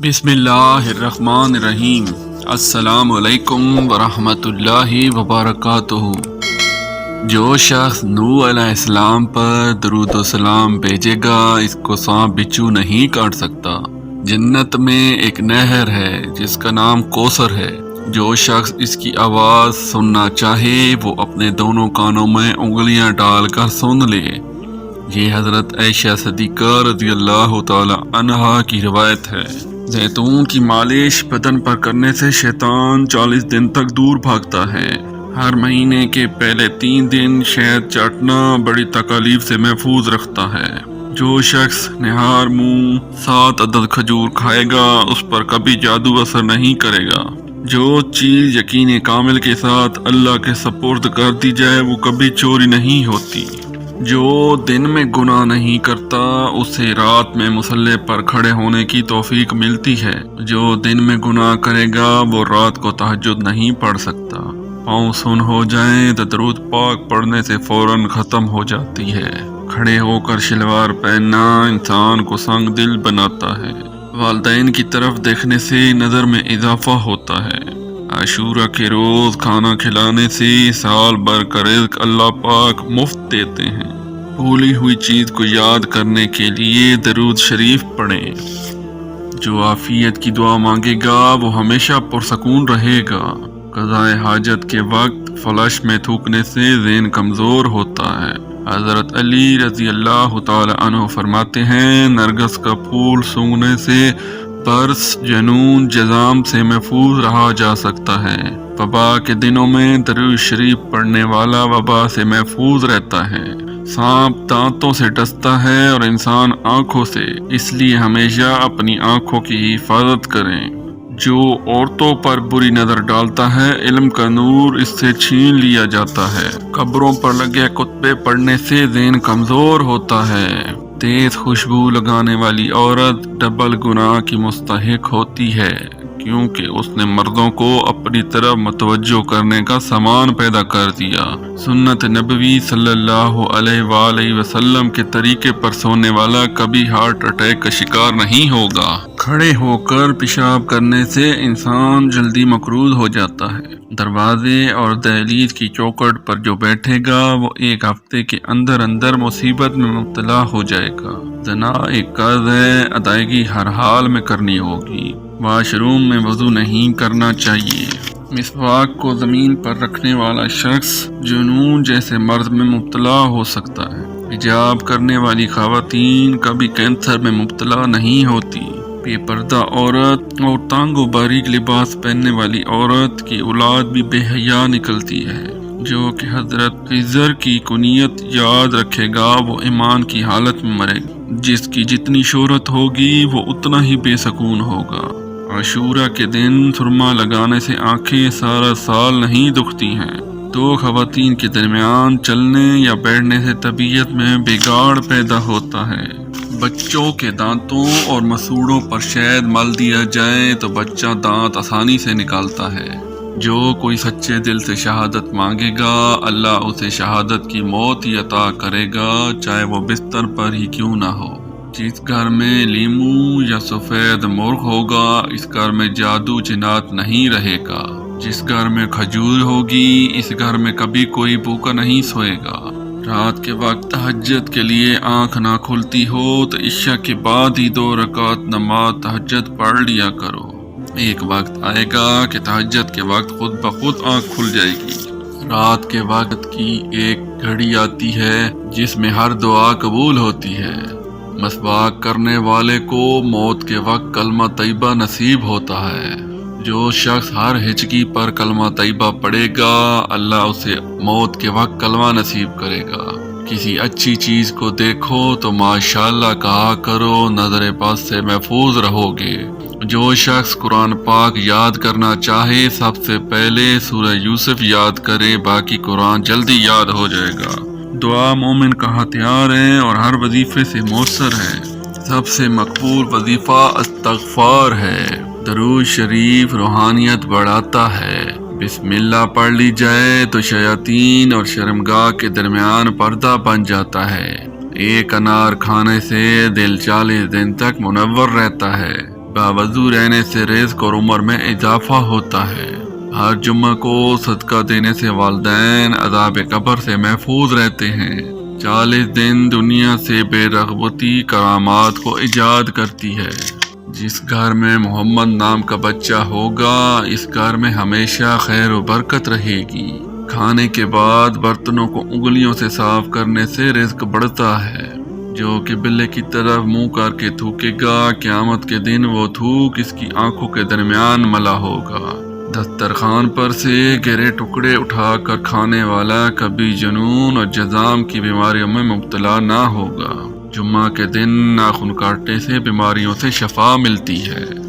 بسم اللہ الرحمن الرحیم۔ السلام علیکم ورحمۃ اللہ وبرکاتہ۔ جو شخص نوح علیہ السلام پر درود و سلام بھیجے گا اس کو سانپ بچھو نہیں کاٹ سکتا۔ جنت میں ایک نہر ہے جس کا نام کوثر ہے۔ جو شخص اس کی آواز سننا چاہے وہ اپنے دونوں کانوں میں انگلیاں ڈال کر سن لے۔ یہ حضرت عائشہ صدیقہ رضی اللہ تعالی عنہا کی روایت ہے۔ زیتون کی مالش بدن پر کرنے سے شیطان 40 دن تک دور بھاگتا ہے۔ ہر مہینے کے پہلے 3 دن شہد چاٹنا بڑی تکالیف سے محفوظ رکھتا ہے۔ جو شخص نہار منہ 7 عدد کھجور کھائے گا اس پر کبھی جادو اثر نہیں کرے گا۔ جو چیز یقین کامل کے ساتھ اللہ کے سپرد کر دی جائے وہ کبھی چوری نہیں ہوتی۔ جو دن میں گناہ نہیں کرتا اسے رات میں مصلی پر کھڑے ہونے کی توفیق ملتی ہے۔ جو دن میں گناہ کرے گا وہ رات کو تہجد نہیں پڑھ سکتا۔ پاؤں سن ہو جائیں تو درود پاک پڑھنے سے فوراً ختم ہو جاتی ہے۔ کھڑے ہو کر شلوار پہننا انسان کو سنگ دل بناتا ہے۔ والدین کی طرف دیکھنے سے نظر میں اضافہ ہوتا ہے۔ عاشورہ کے روز کھانا کھلانے سے سال بھر کا رزق اللہ پاک مفت دیتے ہیں۔ بھولی ہوئی چیز کو یاد کرنے کے لیے درود شریف پڑھیں۔ جو عافیت کی دعا مانگے گا وہ ہمیشہ پرسکون رہے گا۔ قضاء حاجت کے وقت فلش میں تھوکنے سے ذہن کمزور ہوتا ہے۔ حضرت علی رضی اللہ تعالی عنہ فرماتے ہیں نرگس کا پھول سونگھنے سے برس، جنون، جذام سے محفوظ رہا جا سکتا ہے۔ وبا کے دنوں میں درود شریف پڑھنے والا وبا سے محفوظ رہتا ہے۔ سانپ دانتوں سے ڈستا ہے اور انسان آنکھوں سے، اس لیے ہمیشہ اپنی آنکھوں کی حفاظت کریں۔ جو عورتوں پر بری نظر ڈالتا ہے علم کا نور اس سے چھین لیا جاتا ہے۔ قبروں پر لگے خطبے پڑھنے سے ذہن کمزور ہوتا ہے۔ تیز خوشبو لگانے والی عورت ڈبل گناہ کی مستحق ہوتی ہے کیونکہ اس نے مردوں کو اپنی طرف متوجہ کرنے کا سامان پیدا کر دیا۔ سنت نبوی صلی اللہ علیہ وآلہ وسلم کے طریقے پر سونے والا کبھی ہارٹ اٹیک کا شکار نہیں ہوگا۔ کھڑے ہو کر پیشاب کرنے سے انسان جلدی مقروض ہو جاتا ہے۔ دروازے اور دہلیز کی چوکھٹ پر جو بیٹھے گا وہ ایک ہفتے کے اندر اندر مصیبت میں مبتلا ہو جائے گا۔ زنا ایک قرض ہے، ادائیگی ہر حال میں کرنی ہوگی۔ واش روم میں وضو نہیں کرنا چاہیے۔ مسواک کو زمین پر رکھنے والا شخص جنون جیسے مرض میں مبتلا ہو سکتا ہے۔ حجاب کرنے والی خواتین کبھی کینسر میں مبتلا نہیں ہوتی۔ بے پردہ عورت اور تنگ و باریک لباس پہننے والی عورت کی اولاد بھی بے حیا نکلتی ہے۔ جو کہ حضرت خضر کی کنیت یاد رکھے گا وہ ایمان کی حالت میں مرے گا۔ جس کی جتنی شہرت ہوگی وہ اتنا ہی بے سکون ہوگا۔ عاشورہ کے دن سرما لگانے سے آنکھیں سارا سال نہیں دکھتی ہیں۔ 2 خواتین کے درمیان چلنے یا بیٹھنے سے طبیعت میں بگاڑ پیدا ہوتا ہے۔ بچوں کے دانتوں اور مسوڑوں پر شہد مل دیا جائے تو بچہ دانت آسانی سے نکالتا ہے۔ جو کوئی سچے دل سے شہادت مانگے گا اللہ اسے شہادت کی موت ہی عطا کرے گا چاہے وہ بستر پر ہی کیوں نہ ہو۔ جس گھر میں لیمو یا سفید مرغ ہوگا اس گھر میں جادو جنات نہیں رہے گا۔ جس گھر میں کھجور ہوگی اس گھر میں کبھی کوئی بھوکا نہیں سوئے گا۔ رات کے وقت تہجد کے لیے آنکھ نہ کھلتی ہو تو عشاء کے بعد ہی 2 رکعت نماز تہجد پڑھ لیا کرو۔ ایک وقت آئے گا کہ تہجد کے وقت خود بخود آنکھ کھل جائے گی۔ رات کے وقت کی ایک گھڑی آتی ہے جس میں ہر دعا قبول ہوتی ہے۔ مسواک کرنے والے کو موت کے وقت کلمہ طیبہ نصیب ہوتا ہے۔ جو شخص ہر ہچکی پر کلمہ طیبہ پڑھے گا اللہ اسے موت کے وقت کلمہ نصیب کرے گا۔ کسی اچھی چیز کو دیکھو تو ماشاءاللہ کہا کرو، نظر بد سے محفوظ رہو گے۔ جو شخص قرآن پاک یاد کرنا چاہے سب سے پہلے سورہ یوسف یاد کرے، باقی قرآن جلدی یاد ہو جائے گا۔ دعا مومن کا ہتھیار ہے اور ہر وظیفے سے مؤثر ہے۔ سب سے مقبول وظیفہ استغفار ہے۔ درود شریف روحانیت بڑھاتا ہے۔ بسم اللہ پڑھ لی جائے تو شیاطین اور شرمگاہ کے درمیان پردہ بن جاتا ہے۔ ایک انار کھانے سے دل 40 دن تک منور رہتا ہے۔ باوضو رہنے سے رزق اور عمر میں اضافہ ہوتا ہے۔ ہر جمعہ کو صدقہ دینے سے والدین عذاب قبر سے محفوظ رہتے ہیں۔ 40 دن دنیا سے بے رغبتی کرامات کو ایجاد کرتی ہے۔ جس گھر میں محمد نام کا بچہ ہوگا اس گھر میں ہمیشہ خیر و برکت رہے گی۔ کھانے کے بعد برتنوں کو انگلیوں سے صاف کرنے سے رزق بڑھتا ہے۔ جو کہ بلے کی طرف منہ کر کے تھوکے گا قیامت کے دن وہ تھوک اس کی آنکھوں کے درمیان ملا ہوگا۔ دسترخوان پر سے گرے ٹکڑے اٹھا کر کھانے والا کبھی جنون اور جذام کی بیماریوں میں مبتلا نہ ہوگا۔ جمعہ کے دن ناخن کاٹنے سے بیماریوں سے شفا ملتی ہے۔